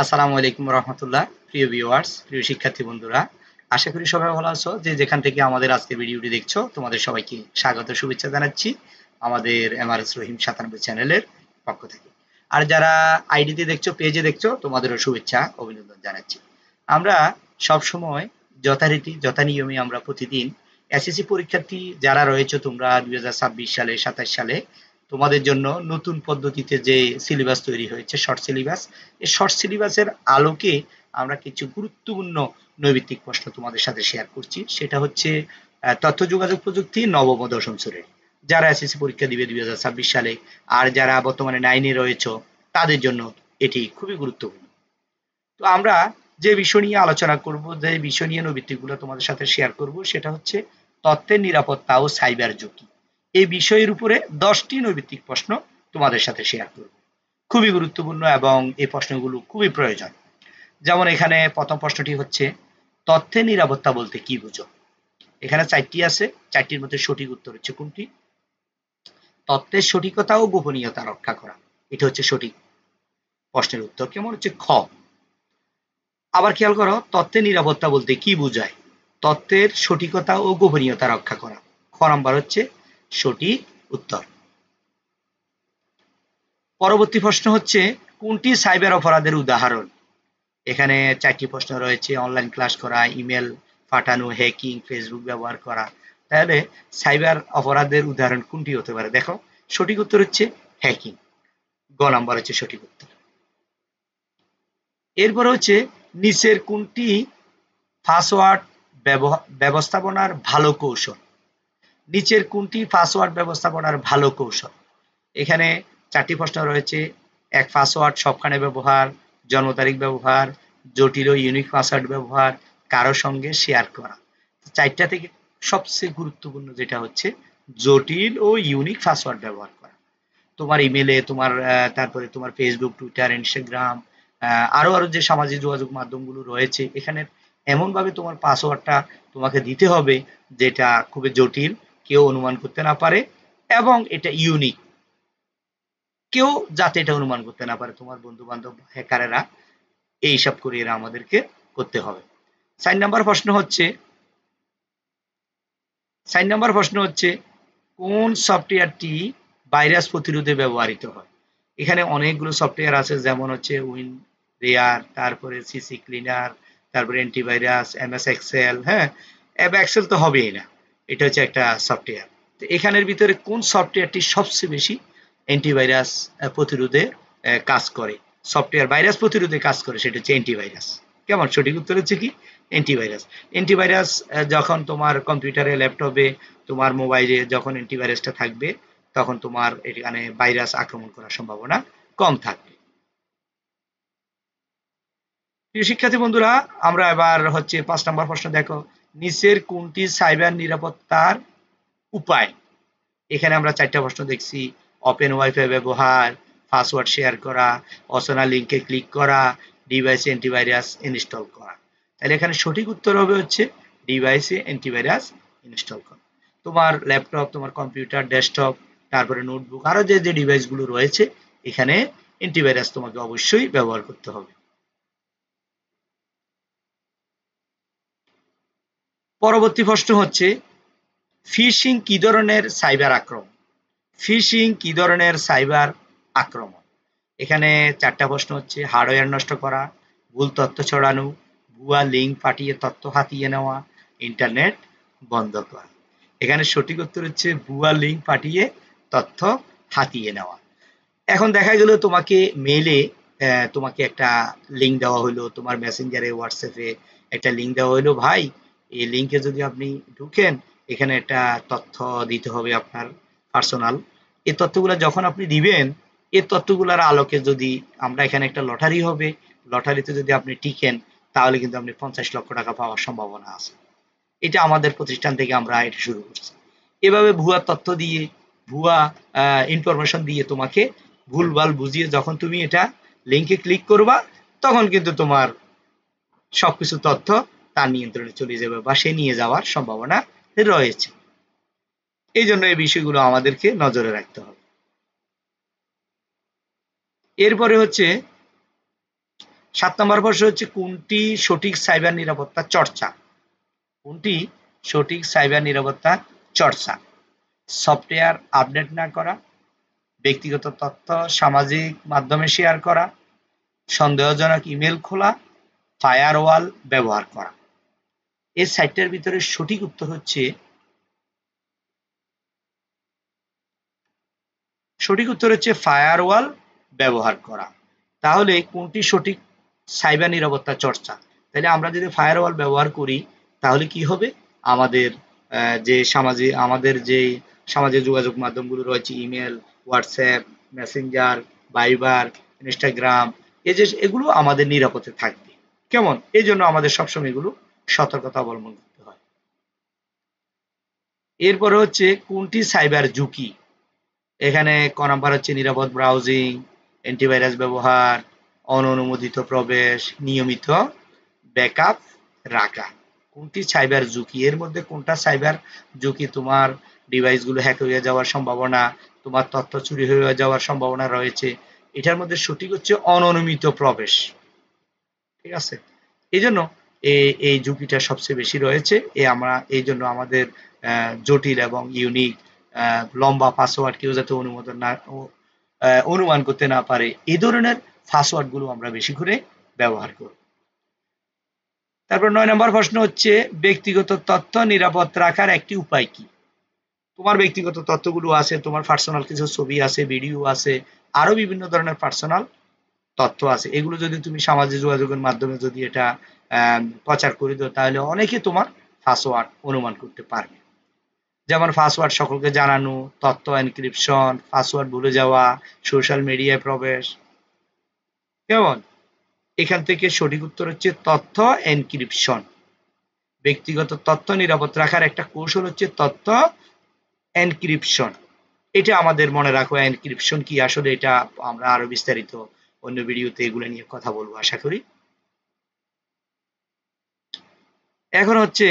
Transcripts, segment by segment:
আসসালামু আলাইকুম রহমতুল্লাহ। প্রিয় ভিউয়ার্স, প্রিয় শিক্ষার্থী বন্ধুরা, আশা করি সবাই ভালো আছো। যে যেখান থেকে আমাদের আজকের ভিডিওটি দেখছো, তোমাদের সবাইকে স্বাগত শুভেচ্ছা জানাচ্ছি আমাদের এমআরএস রহিম 97 চ্যানেলের পক্ষ থেকে। আর যারা আইডিতে দেখছো, পেজে দেখছো, তোমাদেরও শুভেচ্ছা অভিনন্দন জানাচ্ছি। আমরা সব সময় যথারীতি যথানিয়মে আমরা প্রতিদিন এসএসসি পরীক্ষার্থী যারা রয়েছে, তোমরা 2026 সালে 27 সালে তোমাদের জন্য নতুন পদ্ধতিতে যে সিলেবাস তৈরি হয়েছে, শর্ট সিলেবাস, এই শর্ট সিলেবাসের আলোকে আমরা কিছু গুরুত্বপূর্ণ নৈবিত্তিক প্রশ্ন তোমাদের সাথে শেয়ার করছি। সেটা হচ্ছে তথ্য যোগাযোগ প্রযুক্তি নবম ও দশম শ্রেণী যারা এসএসসি পরীক্ষা দিবে 2026 সালে, আর যারা বর্তমানে 9-এ রয়েছে তাদের জন্য এটি খুবই গুরুত্বপূর্ণ। তো আমরা যে বিষয় নিয়ে আলোচনা করব, যে বিষয় নিয়ে নৈবিত্তিকগুলো তোমাদের সাথে শেয়ার করব, সেটা হচ্ছে তথ্যের নিরাপত্তা ও সাইবার ঝুঁকি। এই বিষয়ের উপরে 10টি নৈবিত্তিক প্রশ্ন তোমাদের সাথে শেয়ার করব। খুবই গুরুত্বপূর্ণ এবং এই প্রশ্নগুলো খুবই প্রয়োজন। যেমন এখানে প্রথম প্রশ্নটি হচ্ছে, তথ্যের নিরাপত্তা বলতে কি বুঝো? এখানে 4টি আছে, 4টির মধ্যে সঠিক উত্তর হচ্ছে কোনটি? তথ্যের সঠিকতা ও গোপনীয়তা রক্ষা করা, এটা হচ্ছে সঠিক প্রশ্নের উত্তর। কেমন হচ্ছে খ। আবার খেয়াল করো, তথ্যের নিরাপত্তা বলতে কি বোঝায়? তথ্যের সঠিকতা ও গোপনীয়তা রক্ষা করা। খ নাম্বার হচ্ছে সঠিক উত্তর। পরবর্তী প্রশ্ন হচ্ছে, কোনটি সাইবার অপরাধের উদাহরণ? এখানে 4টি প্রশ্ন রয়েছে, অনলাইন ক্লাস করা, ইমেল পাঠানো, হ্যাকিং, ফেসবুক ব্যবহার করা। তাহলে সাইবার অপরাধের উদাহরণ কোনটি হতে পারে? দেখো, সঠিক উত্তর হচ্ছে হ্যাকিং। গ নাম্বার হচ্ছে সঠিক উত্তর। এরপর হচ্ছে, নিচের কোনটি পাসওয়ার্ড ব্যবস্থাপনার ভালো কৌশল? নিচের কোনটি পাসওয়ার্ড ব্যবস্থাপনার ভালো কৌশল? এখানে 4টি প্রশ্ন রয়েছে। এক, পাসওয়ার্ড সবখানে ব্যবহার, জন্ম তারিখ ব্যবহার, জটিল ও ইউনিক পাসওয়ার্ড ব্যবহার, কারো সঙ্গে শেয়ার করা। 4টা থেকে সবচেয়ে গুরুত্বপূর্ণ যেটা হচ্ছে জটিল ও ইউনিক পাসওয়ার্ড ব্যবহার করা। তোমার ইমেলে, তোমার তারপরে তোমার ফেসবুক, টুইটার, ইনস্টাগ্রাম, আরো আরো যে সামাজিক যোগাযোগ মাধ্যমগুলো রয়েছে, এখানে এমনভাবে তোমার পাসওয়ার্ডটা তোমাকে দিতে হবে যেটা খুবই জটিল, কেউ অনুমান করতে না পারে, এবং এটা ইউনিক, কেউ যাতে এটা অনুমান করতে না পারে। তোমার বন্ধু বান্ধব হ্যাকারেরা এইসব করে এরা আমাদেরকে করতে হবে। 4 নম্বর প্রশ্ন হচ্ছে কোন সফটওয়্যারটি ভাইরাস প্রতিরোধে ব্যবহৃত হয়? এখানে অনেকগুলো সফটওয়্যার আছে, যেমন হচ্ছে উইনরেয়ার, তারপরে সিসি ক্লিনার, তারপরে অ্যান্টিভাইরাস, এমএস এক্সেল। হ্যাঁ, এক্সেল তো হবেই না, এটা হচ্ছে একটা সফটওয়্যার। তো এখানের ভিতরে কোন সফটওয়্যারটি সবচেয়ে বেশি অ্যান্টিভাইরাস প্রতিরোধে কাজ করে? সফটওয়্যার ভাইরাস প্রতিরোধে কাজ করে, সেটা হচ্ছে অ্যান্টিভাইরাস। কেমন? সঠিক উত্তর হচ্ছে কি অ্যান্টিভাইরাস। অ্যান্টিভাইরাস যখন তোমার কম্পিউটারে, ল্যাপটপে, তোমার মোবাইলে যখন অ্যান্টিভাইরাসটা থাকবে, তখন তোমার এখানে ভাইরাস আক্রমণ করার সম্ভাবনা কম থাকবে। প্রিয় শিক্ষার্থী বন্ধুরা, আমরা এবার হচ্ছে 5 নম্বর প্রশ্ন। দেখো, নিচের কোনটি সাইবার নিরাপত্তার উপায়? এখানে আমরা 4টা প্রশ্ন দেখছি। ওপেন ওয়াইফাই ব্যবহার, পাসওয়ার্ড শেয়ার করা, অচেনা লিঙ্কে ক্লিক করা, ডিভাইসে অ্যান্টিভাইরাস ইনস্টল করা। তাহলে এখানে সঠিক উত্তর হবে হচ্ছে ডিভাইসে অ্যান্টিভাইরাস ইনস্টল করা। তোমার ল্যাপটপ, তোমার কম্পিউটার, ডেস্কটপ, তারপরে নোটবুক, আরো যে যে ডিভাইসগুলো রয়েছে, এখানে অ্যান্টিভাইরাস তোমাকে অবশ্যই ব্যবহার করতে হবে। পরবর্তী প্রশ্ন হচ্ছে, ফিশিং কি ধরনের সাইবার আক্রমণ? ফিশিং কি ধরনের সাইবার আক্রমণ? এখানে 4টা প্রশ্ন হচ্ছে, হার্ডওয়্যার নষ্ট করা, ভুল তথ্য ছড়ানো, ভুয়া লিঙ্ক পাঠিয়ে তথ্য হাতিয়ে নেওয়া, ইন্টারনেট বন্ধ করা। এখানে সঠিক উত্তর হচ্ছে ভুয়া লিঙ্ক পাঠিয়ে তথ্য হাতিয়ে নেওয়া। এখন দেখা গেল তোমাকে মেইলে তোমাকে একটা লিঙ্ক দেওয়া হলো, তোমার মেসেঞ্জারে, হোয়াটসঅ্যাপে একটা লিঙ্ক দেওয়া হলো, ভাই এই লিঙ্কে যদি আপনি ঢুকেন, এখানে একটা তথ্য দিতে হবে আপনার পার্সোনাল। এই তথ্যগুলো যখন আপনি দিবেন, এই তথ্যগুলোর আলোকে যদি আমরা, এখানে একটা লটারি হবে, লটারিতে যদি আপনি টিকেন, তাহলে কিন্তু আপনি 50 লক্ষ টাকা পাওয়ার সম্ভাবনা আছে। এটা আমাদের প্রতিষ্ঠান থেকে আমরা এটা শুরু করছি। এভাবে ভুয়া তথ্য দিয়ে, ভুয়া ইনফরমেশন দিয়ে তোমাকে ভুলভাল বুঝিয়ে যখন তুমি এটা লিঙ্কে ক্লিক করবা, তখন কিন্তু তোমার সবকিছু তথ্য তার নিয়ন্ত্রণে চলে যাবে বা সে নিয়ে যাওয়ার সম্ভাবনা রয়েছে। এই জন্য এই বিষয়গুলো আমাদেরকে নজরে রাখতে হবে। এরপরে হচ্ছে, 7 নম্বর প্রশ্ন হচ্ছে কোনটি সঠিক সাইবার নিরাপত্তা চর্চা? কোনটি সঠিক সাইবার নিরাপত্তা চর্চা? সফটওয়্যার আপডেট না করা, ব্যক্তিগত তথ্য সামাজিক মাধ্যমে শেয়ার করা, সন্দেহজনক ইমেল খোলা, ফায়ারওয়াল ব্যবহার করা। এই 7টার ভিতরে সঠিক উত্তর হচ্ছে ফায়ারওয়াল ব্যবহার করা। তাহলে কোনটি সঠিক সাইবার নিরাপত্তা চর্চা? তাহলে আমরা যদি ফায়ারওয়াল ব্যবহার করি তাহলে কি হবে? আমাদের আমাদের যে সামাজিক যোগাযোগ মাধ্যমগুলো রয়েছে, ইমেল, হোয়াটসঅ্যাপ, মেসেঞ্জার, ভাইবার, ইনস্টাগ্রাম, এগুলো আমাদের নিরাপদে থাকবে। কেমন? এই জন্য আমাদের সবসময় এগুলো সতর্কতা অবলম্বন করতে হয়। এরপরে হচ্ছে কোনটি সাইবার ঝুঁকি? এখানে ক নাম্বার হচ্ছে নিরাপদ ব্রাউজিং, অ্যান্টিভাইরাস ব্যবহার, অননুমোদিত প্রবেশ, নিয়মিত ব্যাকআপ রাখা। কোনটি সাইবার ঝুঁকি? এর মধ্যে কোনটা সাইবার ঝুঁকি? তোমার ডিভাইসগুলো হ্যাক হয়ে যাওয়ার সম্ভাবনা, তোমার তথ্য চুরি হয়ে যাওয়ার সম্ভাবনা রয়েছে। এটার মধ্যে সঠিক হচ্ছে অননুমিত প্রবেশ। ঠিক আছে? এই জন্য এই ঝুঁকিটা সবচেয়ে বেশি রয়েছে। আমরা এই জন্য আমাদের জটিল এবং ইউনিক লম্বা পাসওয়ার্ড কেউ যাতে অনুমান করতে না পারে, এই ধরনের পাসওয়ার্ডগুলো আমরা বেশি করে ব্যবহার করব। তারপর 9 নম্বর প্রশ্ন হচ্ছে ব্যক্তিগত তথ্য নিরাপদ রাখার একটি উপায় কি? তোমার ব্যক্তিগত তথ্যগুলো আছে, তোমার পার্সোনাল কিছু ছবি আছে, ভিডিও আছে, আরো বিভিন্ন ধরনের পার্সোনাল তথ্য আছে। এগুলো যদি তুমি সামাজিক যোগাযোগের মাধ্যমে যদি এটা প্রচার করে দাও তাহলে অনেকে তোমার পাসওয়ার্ড অনুমান করতে পারবে। যেমন পাসওয়ার্ড সকলকে জানানো, তথ্য এনক্রিপশন, পাসওয়ার্ড ভুলে যাওয়া, সোশ্যাল মিডিয়ায় প্রবেশ। কেমন? এখান থেকে সঠিক উত্তর হচ্ছে তথ্য এনক্রিপশন। ব্যক্তিগত তথ্য নিরাপদ রাখার একটা কৌশল হচ্ছে তথ্য এনক্রিপশন। এটা আমাদের মনে রাখো, এনক্রিপশন কি আসলে এটা আমরা আরো বিস্তারিত অন্য ভিডিওতে এগুলো নিয়ে কথা বলবো আশা করি। এখন হচ্ছে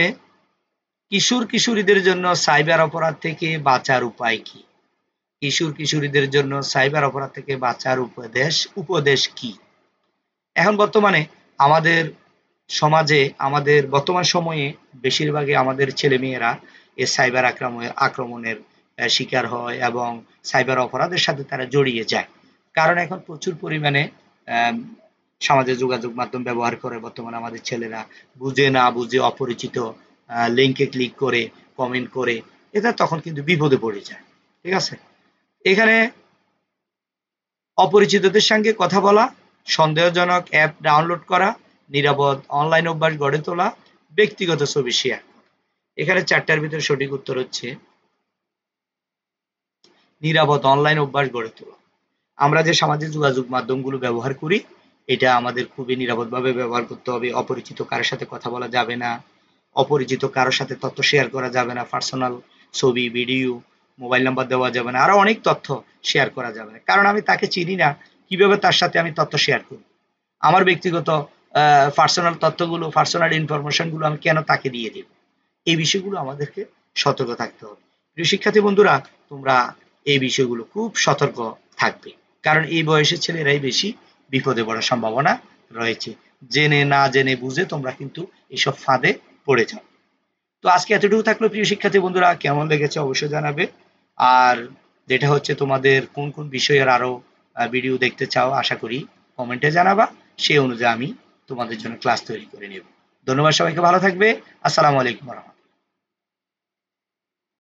কিশোর কিশোরীদের জন্য সাইবার অপরাধ থেকে বাঁচার উপায় কি? কিশোর কিশোরীদের জন্য সাইবার অপরাধ থেকে বাঁচার উপদেশ কি? এখন বর্তমানে আমাদের সমাজে, আমাদের বর্তমান সময়ে বেশিরভাগই আমাদের ছেলেমেয়েরা এই সাইবার আক্রমণের শিকার হয় এবং সাইবার অপরাধের সাথে তারা জড়িয়ে যায়। কারণ এখন প্রচুর পরিমাণে সামাজিক যোগাযোগ মাধ্যম ব্যবহার করে বর্তমানে আমাদের ছেলেরা, বুঝে না বুঝে অপরিচিত লিঙ্কে ক্লিক করে কমেন্ট করে, এটা তখন কিন্তু বিপদে পড়ে যায়। ঠিক আছে? এখানে অপরিচিতদের সঙ্গে কথা বলা, সন্দেহজনক অ্যাপ ডাউনলোড করা, নিরাপদ অনলাইন অভ্যাস গড়ে তোলা, ব্যক্তিগত ছবি শেয়ার। এখানে 4টার ভিতরে সঠিক উত্তর হচ্ছে নিরাপদ অনলাইন অভ্যাস গড়ে তোলা। আমরা যে সামাজিক যোগাযোগ মাধ্যমগুলো ব্যবহার করি এটা আমাদের খুবই নিরাপদভাবে ব্যবহার করতে হবে। অপরিচিত কারোর সাথে কথা বলা যাবে না, অপরিচিত কারোর সাথে তথ্য শেয়ার করা যাবে না, পার্সোনাল ছবি, ভিডিও, মোবাইল নাম্বার দেওয়া যাবে না, আরো অনেক তথ্য শেয়ার করা যাবে না। কারণ আমি তাকে চিনি না, কিভাবে তার সাথে আমি তথ্য শেয়ার করব? আমার ব্যক্তিগত পার্সোনাল তথ্যগুলো, পার্সোনাল ইনফরমেশনগুলো আমি কেন তাকে দিয়ে দেব? এই বিষয়গুলো আমাদেরকে সতর্ক থাকতে হবে। প্রিয় শিক্ষার্থী বন্ধুরা, তোমরা এই বিষয়গুলো খুব সতর্ক থাকবে, কারণ এই বয়সের ছেলেরাই বেশি বিপদে পড়ার সম্ভাবনা রয়েছে। জেনে না জেনে বুঝে তোমরা কিন্তু এসব ফাঁদে পড়ে যাও। তো আজকে এতটুকু থাকলো প্রিয় শিক্ষার্থী বন্ধুরা, কেমন লেগেছে অবশ্যই জানাবে। আর যেটা হচ্ছে তোমাদের কোন কোন বিষয়ের আরো ভিডিও দেখতে চাও আশা করি কমেন্টে জানাবা, সেই অনুযায়ী আমি তোমাদের জন্য ক্লাস তৈরি করে নেব। ধন্যবাদ, সবাইকে ভালো থাকবে। আসসালামু আলাইকুম।